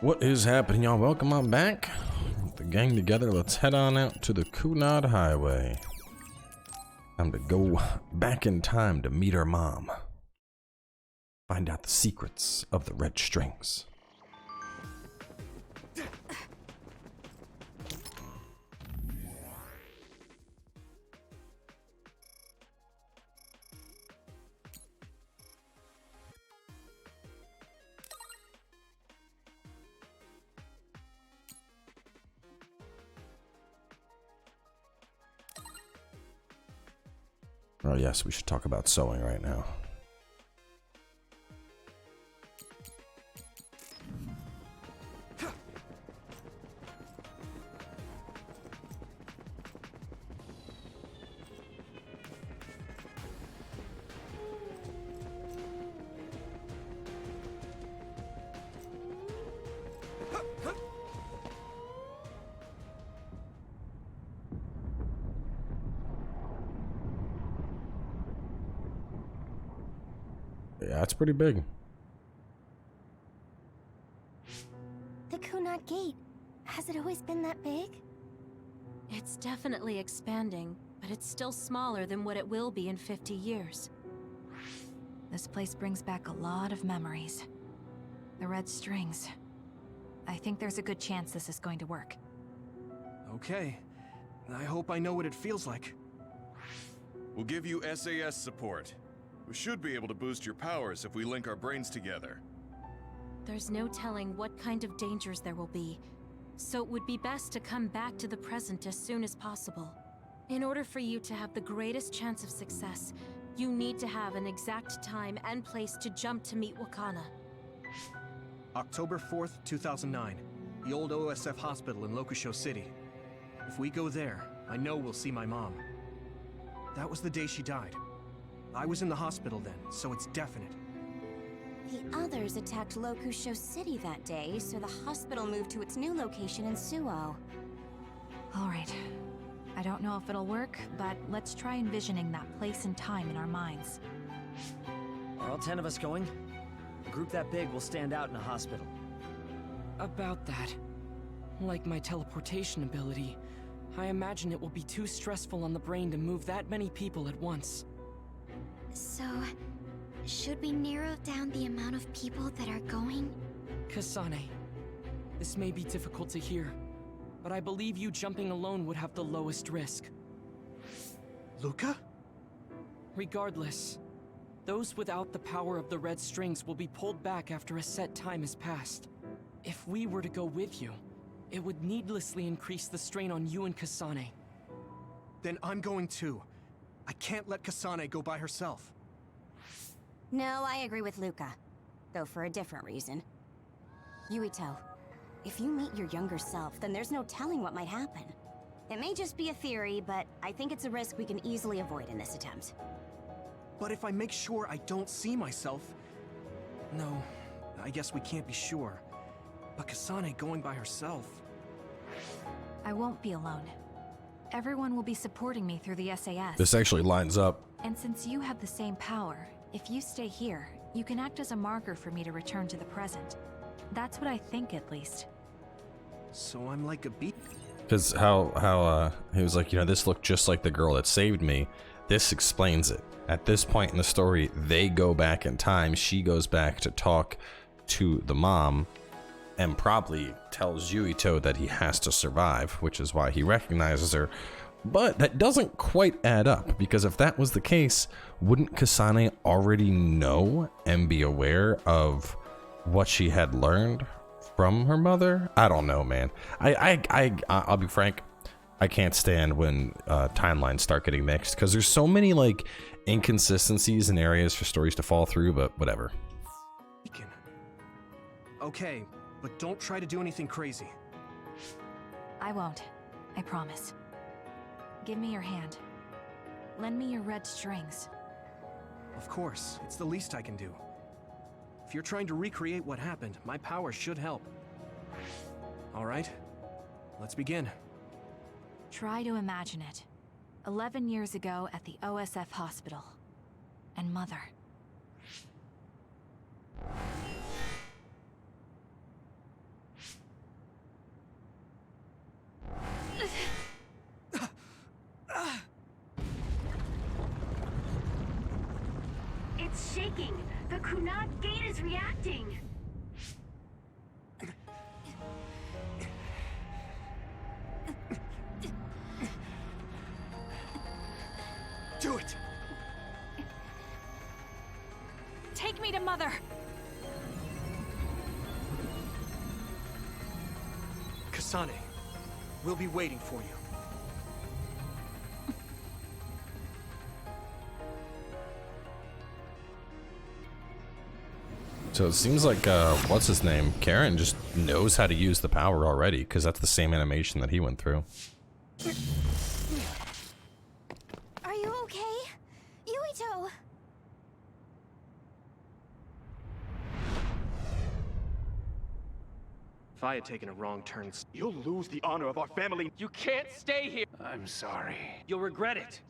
What is happening, y'all? Welcome on back. Get the gang together. Let's head on out to the Kunad Highway. Time to go back in time to meet our mom. Find out the secrets of the red strings. Oh yes, we should talk about sewing right now. Yeah, it's pretty big. The Kunad Gate. Has it always been that big? It's definitely expanding, but it's still smaller than what it will be in 50 years. This place brings back a lot of memories. The red strings. I think there's a good chance this is going to work. Okay. I hope I know what it feels like. We'll give you SAS support. We should be able to boost your powers if we link our brains together. There's no telling what kind of dangers there will be, so it would be best to come back to the present as soon as possible. In order for you to have the greatest chance of success, you need to have an exact time and place to jump to meet Wakana. October 4th, 2009. The old OSF hospital in Lokusho City. If we go there, I know we'll see my mom. That was the day she died. I was in the hospital then, so it's definite. The others attacked Lokusho City that day, so the hospital moved to its new location in Suo. Alright. I don't know if it'll work, but let's try envisioning that place and time in our minds. Are all 10 of us going? A group that big will stand out in a hospital. About that. Like my teleportation ability, I imagine it will be too stressful on the brain to move that many people at once. So, should we narrow down the amount of people that are going? Kasane, this may be difficult to hear, but I believe you jumping alone would have the lowest risk. Luca? Regardless, those without the power of the red strings will be pulled back after a set time has passed. If we were to go with you, it would needlessly increase the strain on you and Kasane. Then I'm going too. I can't let Kasane go by herself. No, I agree with Luca. Though for a different reason. Yuito, if you meet your younger self, then there's no telling what might happen. It may just be a theory, but I think it's a risk we can easily avoid in this attempt. But if I make sure I don't see myself... No, I guess we can't be sure. But Kasane going by herself... I won't be alone. Everyone will be supporting me through the SAS. This actually lines up. And since you have the same power, if you stay here, you can act as a marker for me to return to the present. That's what I think, at least. So I'm like a beat... Because how he was like, you know, this looked just like the girl that saved me. This explains it. At this point in the story, they go back in time. She goes back to talk to the mom and probably tells Yuito that he has to survive, which is why he recognizes her. But that doesn't quite add up, because if that was the case, wouldn't Kasane already know and be aware of what she had learned from her mother? I don't know, man. I'll be frank, I can't stand when timelines start getting mixed, because there's so many like inconsistencies and areas for stories to fall through, but whatever. Okay, but don't try to do anything crazy. I won't. I promise. Give me your hand. Lend me your red strings. Of course, it's the least I can do. If you're trying to recreate what happened, my power should help. Alright, let's begin. Try to imagine it. 11 years ago at the OSF hospital. And Mother. shaking. The Kunad gate is reacting. Do it! Take me to Mother! Kasane, we'll be waiting for you. So it seems like, what's his name? Karen just knows how to use the power already, because that's the same animation that he went through. Are you okay? Yuito! If I had taken a wrong turn, You'll lose the honor of our family. You can't stay here! I'm sorry. You'll regret it.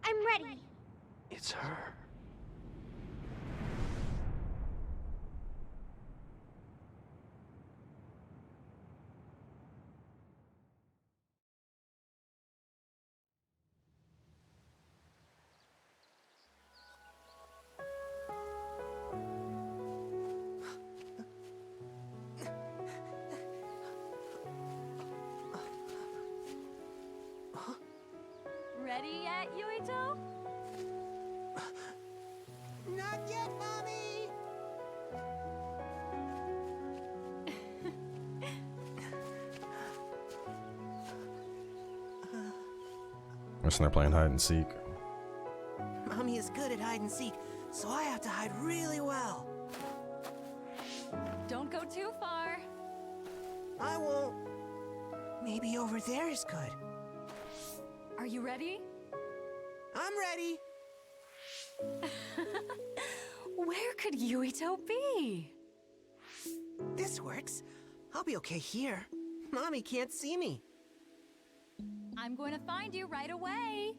I'm ready. It's her. Ready yet, Yuito? Not yet, Mommy! Listen, they're playing hide and seek. Mommy is good at hide and seek, so I have to hide really well. Don't go too far. I won't. Maybe over there is good. Are you ready? I'm ready. Where could Yuito be? This works. I'll be okay here. Mommy can't see me. I'm going to find you right away.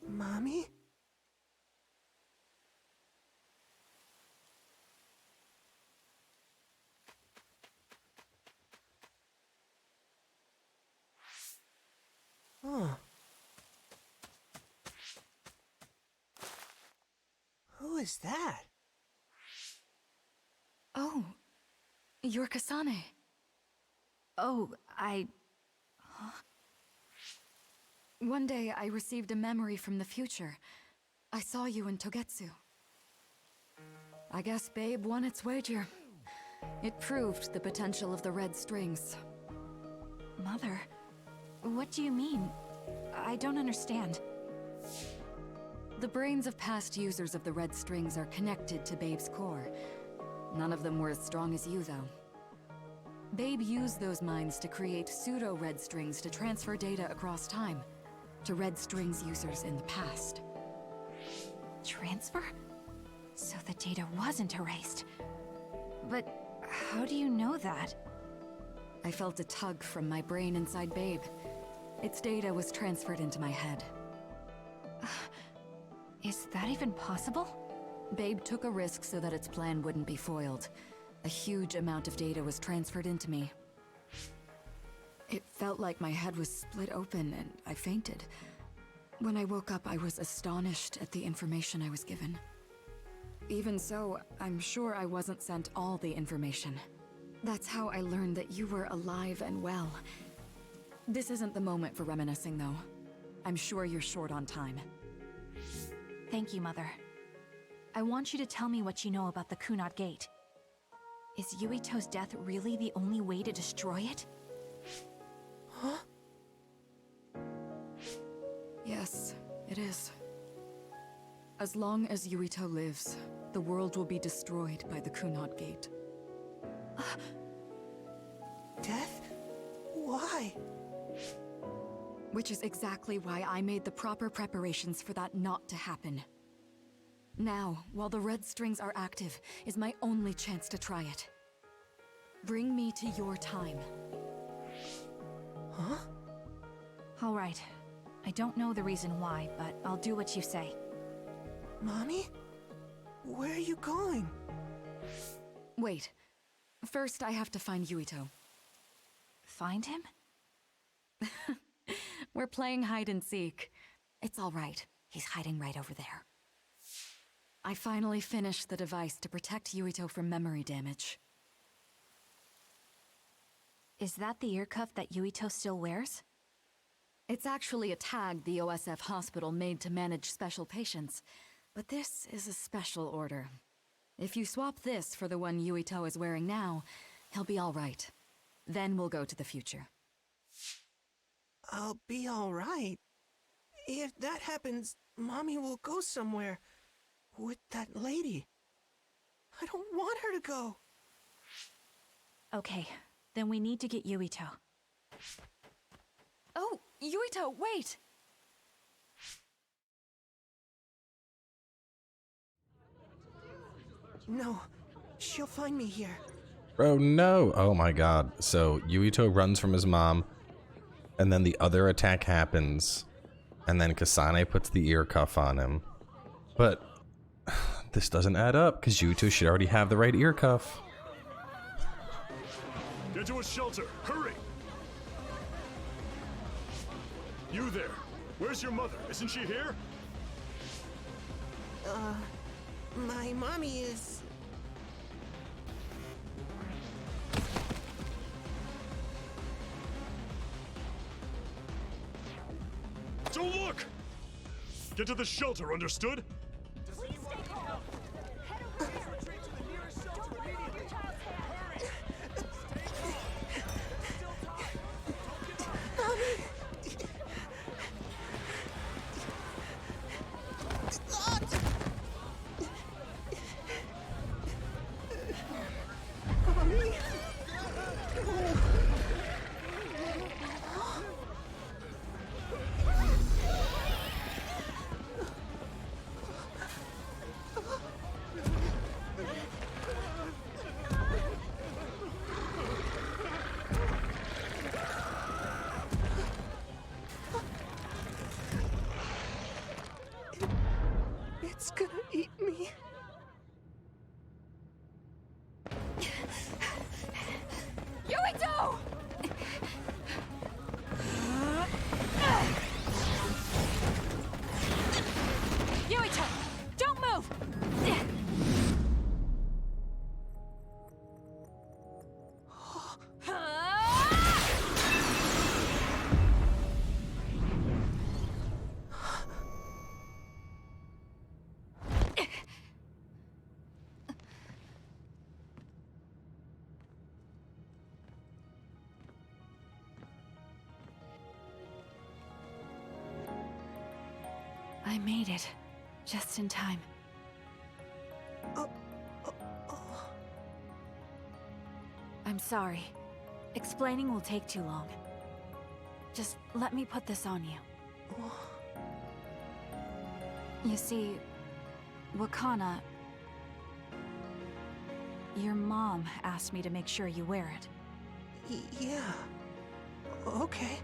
Mommy? Huh. Who is that? Oh, you're Kasane. Oh, One day I received a memory from the future. I saw you in Togetsu. I guess Babe won its wager. It proved the potential of the red strings. Mother, what do you mean? I don't understand. The brains of past users of the red strings are connected to Babe's core. None of them were as strong as you, though. Babe used those minds to create pseudo-red strings to transfer data across time to red strings users in the past. Transfer? So the data wasn't erased. But how do you know that? I felt a tug from my brain inside Babe. Its data was transferred into my head. Is that even possible? Babe took a risk so that its plan wouldn't be foiled. A huge amount of data was transferred into me. It felt like my head was split open and I fainted. When I woke up, I was astonished at the information I was given. Even so, I'm sure I wasn't sent all the information. That's how I learned that you were alive and well. This isn't the moment for reminiscing, though. I'm sure you're short on time. Thank you, Mother. I want you to tell me what you know about the Kunad Gate. Is Yuito's death really the only way to destroy it? Huh? Yes, it is. As long as Yuito lives, the world will be destroyed by the Kunad Gate. Death? Why? Which is exactly why I made the proper preparations for that not to happen. Now, while the red strings are active, is my only chance to try it. Bring me to your time. Huh? All right. I don't know the reason why, but I'll do what you say. Mommy? Where are you going? Wait. First, I have to find Yuito. Find him? We're playing hide and seek. It's all right. He's hiding right over there. I finally finished the device to protect Yuito from memory damage. Is that the ear cuff that Yuito still wears? It's actually a tag the OSF hospital made to manage special patients, but this is a special order. If you swap this for the one Yuito is wearing now, he'll be all right. Then we'll go to the future. I'll be all right. If that happens, Mommy will go somewhere with that lady. I don't want her to go. Okay, then we need to get Yuito. Oh, Yuito, wait! No, she'll find me here. Bro, no! Oh my god. So, Yuito runs from his mom, and then the other attack happens, and then Kasane puts the ear cuff on him. But this doesn't add up, because Yuito should already have the right ear cuff. Get to a shelter! Hurry! You there! Where's your mother? Isn't she here? My mommy is... Don't look! Get to the shelter, understood? It's gonna eat me. Yuito! Yuito, don't move! I made it. Just in time. I'm sorry. Explaining will take too long. Just let me put this on you. You see, Wakana... Your mom asked me to make sure you wear it. Yeah. Okay.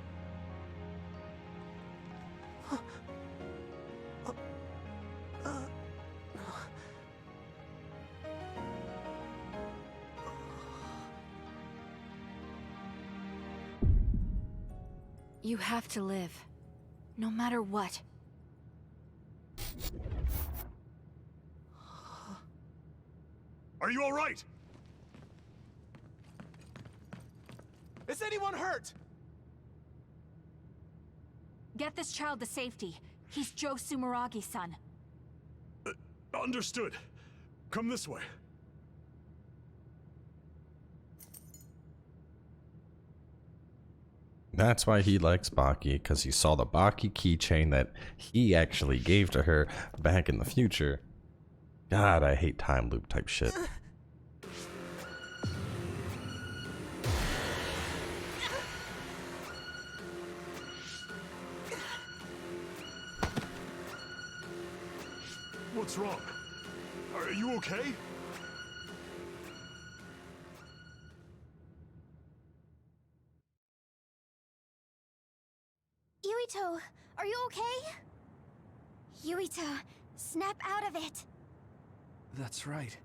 You have to live. No matter what. Are you alright? Is anyone hurt? Get this child to safety. He's Joe Sumeragi's son. Understood. Come this way. That's why he likes Baki, because he saw the Baki keychain that he actually gave to her back in the future. God, I hate time loop type shit. What's wrong? Are you okay? Yuito, are you okay? Yuito, snap out of it. That's right.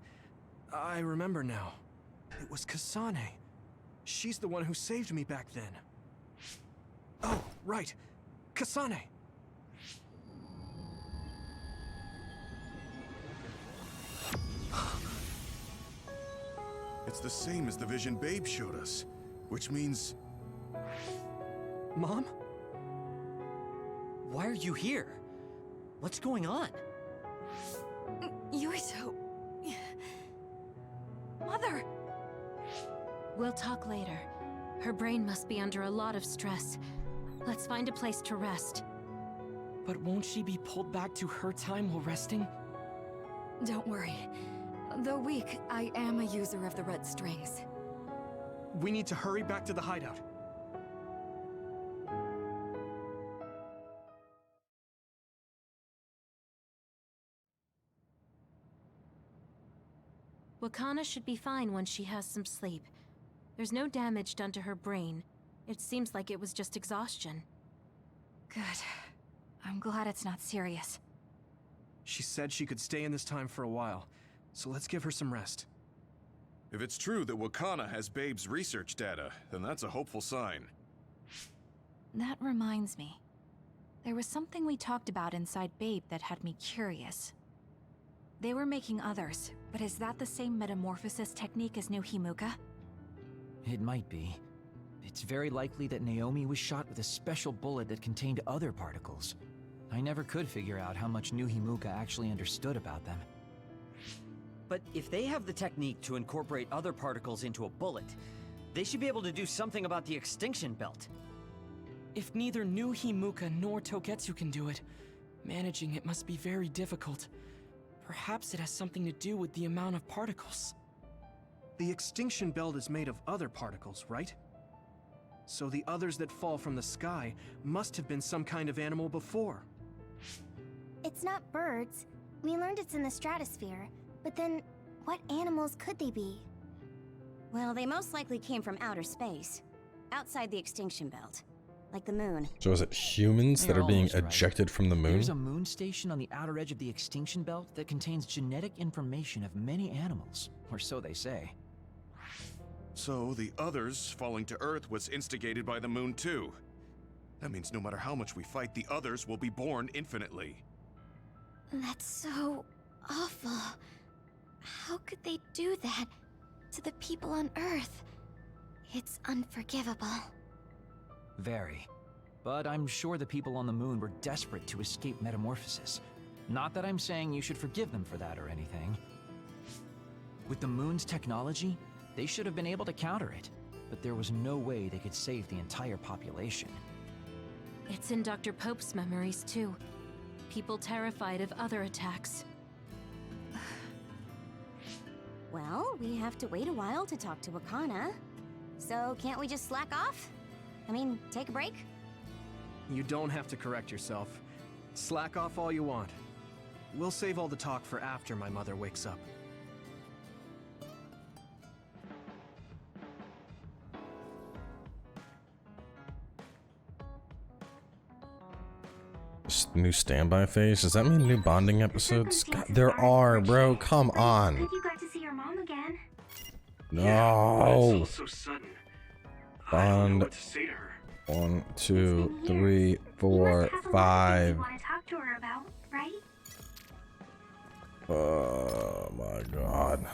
I remember now. It was Kasane. She's the one who saved me back then. Oh, right. Kasane. It's the same as the vision Babe showed us, which means... Mom? Why are you here? What's going on? Yuito... Mother! We'll talk later. Her brain must be under a lot of stress. Let's find a place to rest. But won't she be pulled back to her time while resting? Don't worry. Though weak, I am a user of the red strings. We need to hurry back to the hideout. Wakana should be fine when she has some sleep. There's no damage done to her brain. It seems like it was just exhaustion. Good. I'm glad it's not serious. She said she could stay in this time for a while, so let's give her some rest. If it's true that Wakana has Babe's research data, then that's a hopeful sign. That reminds me. There was something we talked about inside Babe that had me curious. They were making others, but is that the same metamorphosis technique as New Himuka? It might be. It's very likely that Naomi was shot with a special bullet that contained other particles. I never could figure out how much New Himuka actually understood about them. But if they have the technique to incorporate other particles into a bullet, they should be able to do something about the extinction belt. If neither New Himuka nor Togetsu can do it, managing it must be very difficult. Perhaps it has something to do with the amount of particles. The extinction belt is made of other particles, right? So the others that fall from the sky must have been some kind of animal before. It's not birds. We learned it's in the stratosphere. But then, what animals could they be? Well, they most likely came from outer space, outside the extinction belt, like the moon. So is it humans that are being ejected from the moon? There's a moon station on the outer edge of the extinction belt that contains genetic information of many animals, or so they say. So the others falling to Earth was instigated by the moon too. That means no matter how much we fight, the others will be born infinitely. That's so awful. How could they do that to the people on Earth? It's unforgivable. Very. But I'm sure the people on the moon were desperate to escape metamorphosis. Not that I'm saying you should forgive them for that or anything. With the moon's technology, they should have been able to counter it, but there was no way they could save the entire population. It's in Dr. Pope's memories, too. People terrified of other attacks. Well, we have to wait a while to talk to Wakana. So can't we just slack off? I mean, take a break? You don't have to correct yourself. Slack off all you want. We'll save all the talk for after my mother wakes up. New standby phase? Does that mean new bonding episodes? God, there are, bro. Come on. Good you got to see your mom again. No. Yeah, it's all so sudden. I don't know what to say to her. 1, 2, 3, 4, 5. You want to talk to her about, right? Oh my god.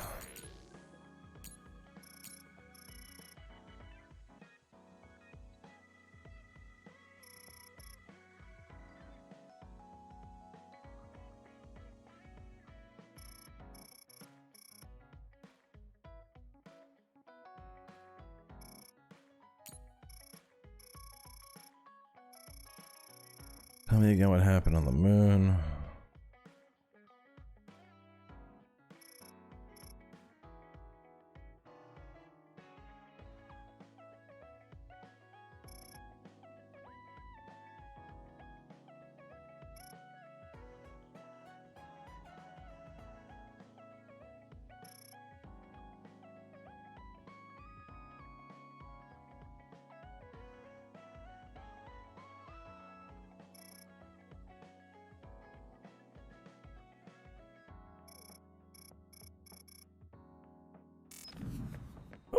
Tell me again what happened on the moon.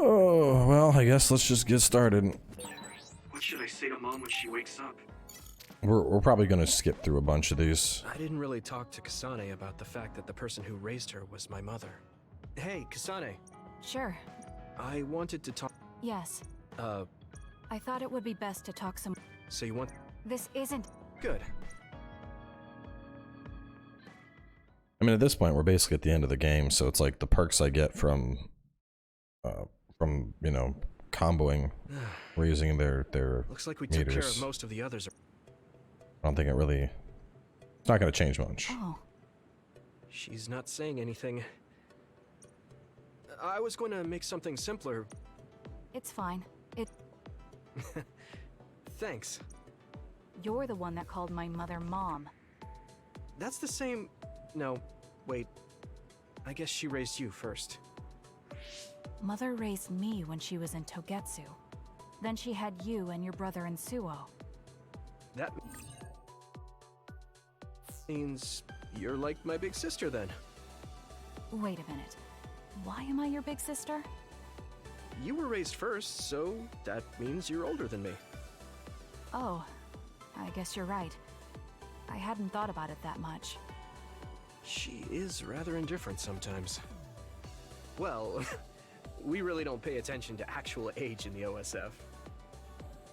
Oh, well, I guess let's just get started. What should I say to Mom when she wakes up? We're probably gonna skip through a bunch of these. I didn't really talk to Kasane about the fact that the person who raised her was my mother. Hey, Kasane. Sure. I wanted to talk... Yes. I thought it would be best to talk some... So you want... This isn't... Good. I mean, at this point, we're basically at the end of the game, so it's like the perks I get from you know, comboing. We're using their Looks like we meters. took care of most of the others. I don't think it really... It's not going to change much. Oh. She's not saying anything. I was going to make something simpler. It's fine. Thanks. You're the one that called my mother Mom. That's the same... No, wait. I guess she raised you first. Mother raised me when she was in Togetsu. Then she had you and your brother in Suo. That means you're like my big sister then. Wait a minute. Why am I your big sister? You were raised first, so that means you're older than me. Oh, I guess you're right. I hadn't thought about it that much. She is rather indifferent sometimes. Well, we really don't pay attention to actual age in the OSF.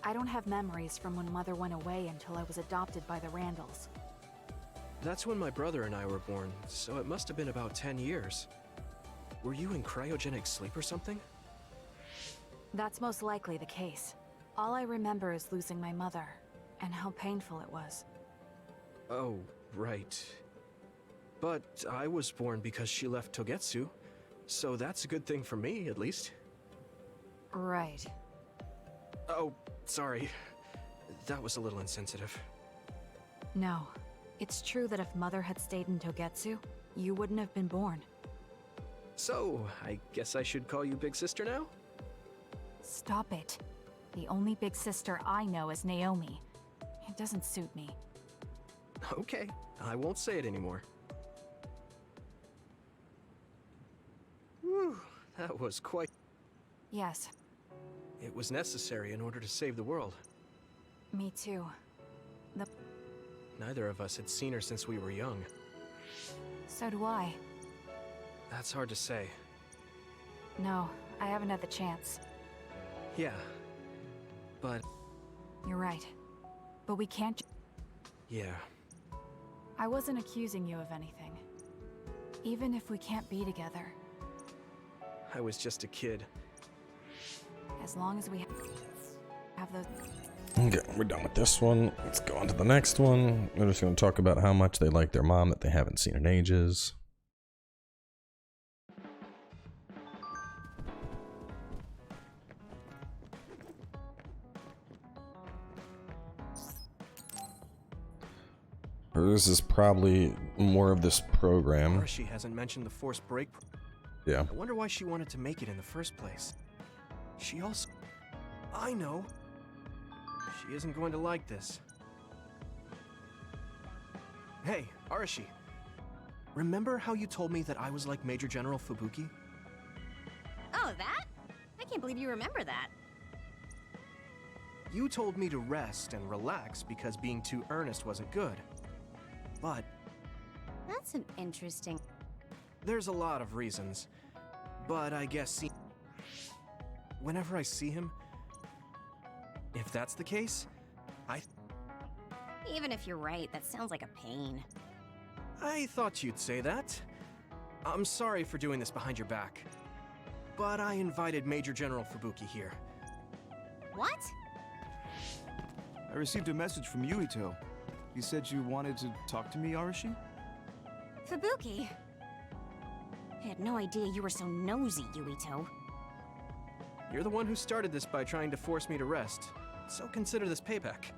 I don't have memories from when Mother went away until I was adopted by the Randalls. That's when my brother and I were born, so it must have been about 10 years. Were you in cryogenic sleep or something? That's most likely the case. All I remember is losing my mother, and how painful it was. Oh, right. But I was born because she left Togetsu, so that's a good thing for me, at least. Right. Oh, sorry. That was a little insensitive. No. It's true that if Mother had stayed in Togetsu, you wouldn't have been born. So, I guess I should call you Big Sister now? Stop it. The only big sister I know is Naomi. It doesn't suit me. Okay, I won't say it anymore. Whew, that was quite... Yes. It was necessary in order to save the world. Me too. Neither of us had seen her since we were young. So do I. That's hard to say. No, I haven't had the chance. Yeah. But... You're right. But we can't... Yeah. I wasn't accusing you of anything. Even if we can't be together. I was just a kid. As long as we have those... Okay, we're done with this one. Let's go on to the next one. We're just going to talk about how much they like their mom that they haven't seen in ages. This is probably more of this program. She hasn't mentioned the force break. Yeah. I wonder why she wanted to make it in the first place. She also... I know. She isn't going to like this. Hey, Arashi. Remember how you told me that I was like Major General Fubuki? Oh, that? I can't believe you remember that. You told me to rest and relax because being too earnest wasn't good. But... That's an interesting... There's a lot of reasons. But I guess whenever I see him... If that's the case, Even if you're right, that sounds like a pain. I thought you'd say that. I'm sorry for doing this behind your back. But I invited Major General Fubuki here. What? I received a message from Yuito. He said you wanted to talk to me, Arashi? Fubuki? I had no idea you were so nosy, Yuito. You're the one who started this by trying to force me to rest. So consider this payback.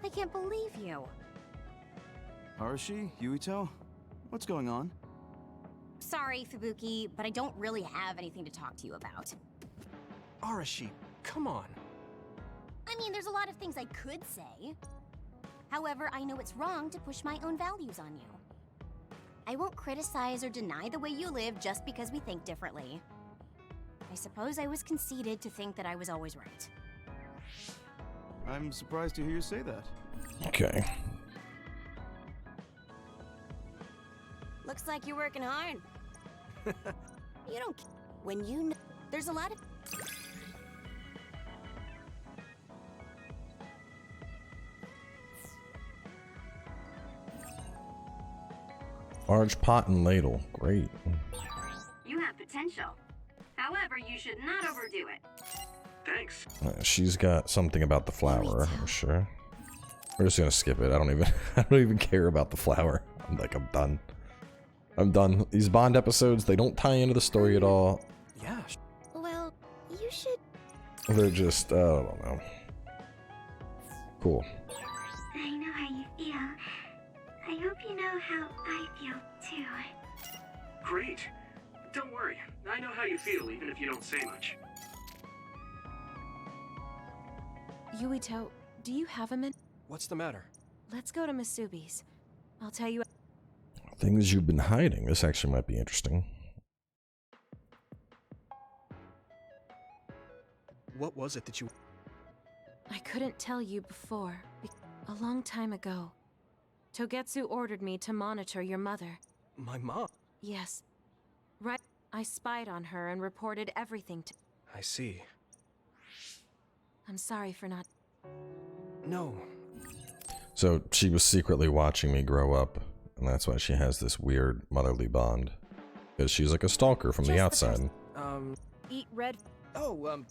I can't believe you. Arashi? Yuito? What's going on? Sorry, Fubuki, but I don't really have anything to talk to you about. Arashi, come on. I mean, there's a lot of things I could say. However, I know it's wrong to push my own values on you. I won't criticize or deny the way you live just because we think differently. I suppose I was conceited to think that I was always right. I'm surprised to hear you say that. Okay. Looks like you're working hard. You don't... When you know... There's a lot of... Large pot and ladle. Great. You have potential. However, you should not overdo it. Thanks. She's got something about the flower, I'm sure. We're just gonna skip it. I don't even care about the flower. I'm done. I'm done. These Bond episodes, they don't tie into the story at all. Yeah. Well, you should... They're just, I don't know. Cool. I know how you feel. I hope you know how I feel, too. Great. Don't worry. I know how you feel, even if you don't say much. Yuito, do you have a minute? What's the matter? Let's go to Masubi's. I'll tell you... Things you've been hiding. This actually might be interesting. What was it that you... I couldn't tell you before. A long time ago, Togetsu ordered me to monitor your mother. My mom? Yes. Right. I spied on her and reported everything to... I see. I'm sorry for not... No. So she was secretly watching me grow up, and that's why she has this weird motherly bond. Because she's like a stalker from the outside. Eat red... Oh,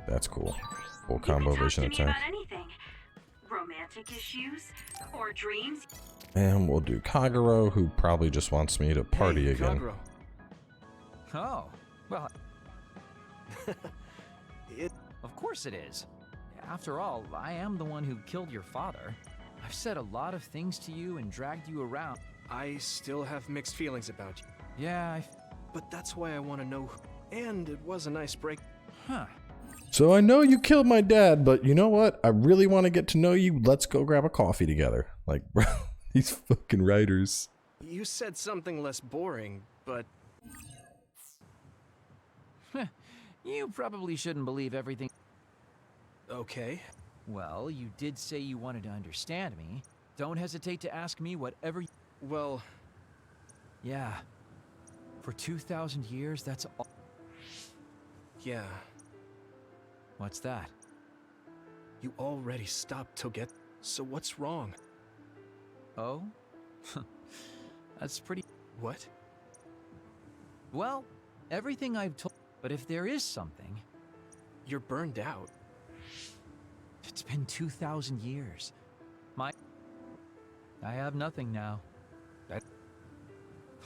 That's cool. Full combo vision attack. About anything. Romantic issues or dreams. And we'll do Kagero, who probably just wants me to party again. Kagero. Oh, well... Of course it is. After all, I am the one who killed your father. I've said a lot of things to you and dragged you around. I still have mixed feelings about you. Yeah, But that's why I want to know. And it was a nice break. Huh. So I know you killed my dad, but you know what? I really want to get to know you. Let's go grab a coffee together. Like, bro, these fucking writers. You said something less boring, but... You probably shouldn't believe everything. Okay. Well, you did say you wanted to understand me. Don't hesitate to ask me whatever you... Well... Yeah. For 2,000 years, that's all... Yeah. What's that? You already stopped Toget, so what's wrong? Oh? That's pretty... What? Well, everything I've told... But if there is something... You're burned out. It's been 2,000 years. I have nothing now.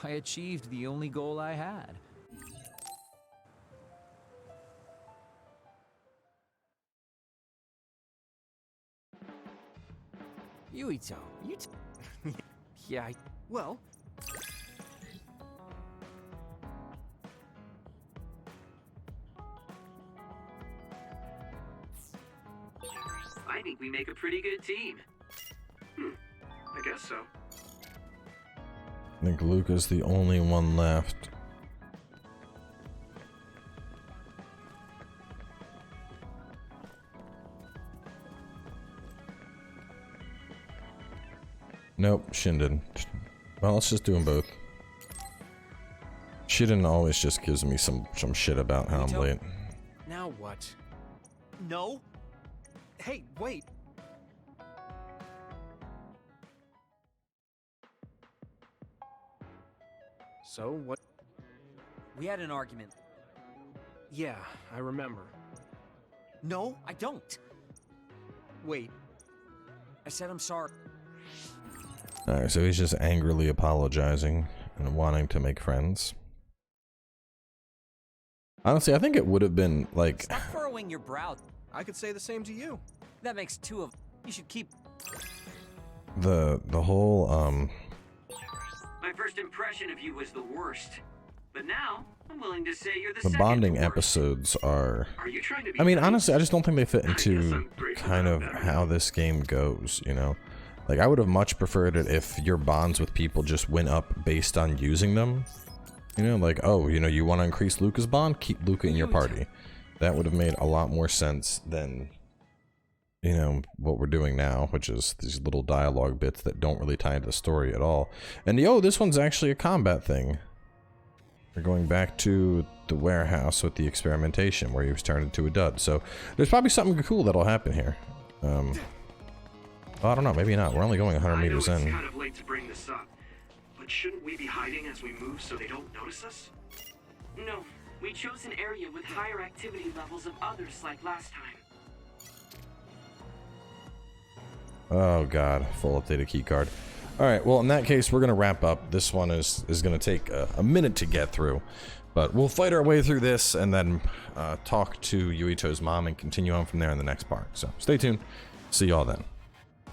I achieved the only goal I had. Yuito, yeah, well... I think we make a pretty good team. I guess so. I think Luca's the only one left. Nope, Shinden. Well, let's just do them both. Shinden always just gives me some shit about how I'm late. Now what? No. Hey, wait! So, what? We had an argument. Yeah, I remember. No, I don't. Wait. I said I'm sorry. Alright, so he's just angrily apologizing and wanting to make friends. Honestly, I think it would have been like... Stop furrowing your brow. I could say the same to you. That makes two of... You should keep... The whole, My first impression of you was the worst. But now, I'm willing to say you're the The second bonding worst. episodes are... You trying to be I mean, nice? honestly, I just don't think they fit I guess into I'm grateful kind of about that. how this game goes, you know? Like, I would have much preferred it if your bonds with people just went up based on using them. You know, like, oh, you know, you want to increase Luca's bond? Keep Luca in your party. That would have made a lot more sense than you know, what we're doing now, which is these little dialogue bits that don't really tie into the story at all. And yo, this one's actually a combat thing. We're going back to the warehouse with the experimentation where he was turned into a dud. So there's probably something cool that'll happen here. Well, I don't know, maybe not. We're only going 100 meters in. It's kind of late to bring this up, but shouldn't we be hiding as we move so they don't notice us? No, we chose an area with higher activity levels of others like last time. Oh god, full updated keycard. Alright, well in that case we're gonna wrap up. This one is gonna take a minute to get through. But we'll fight our way through this and then talk to Yuito's mom and continue on from there in the next part. So stay tuned. See y'all then.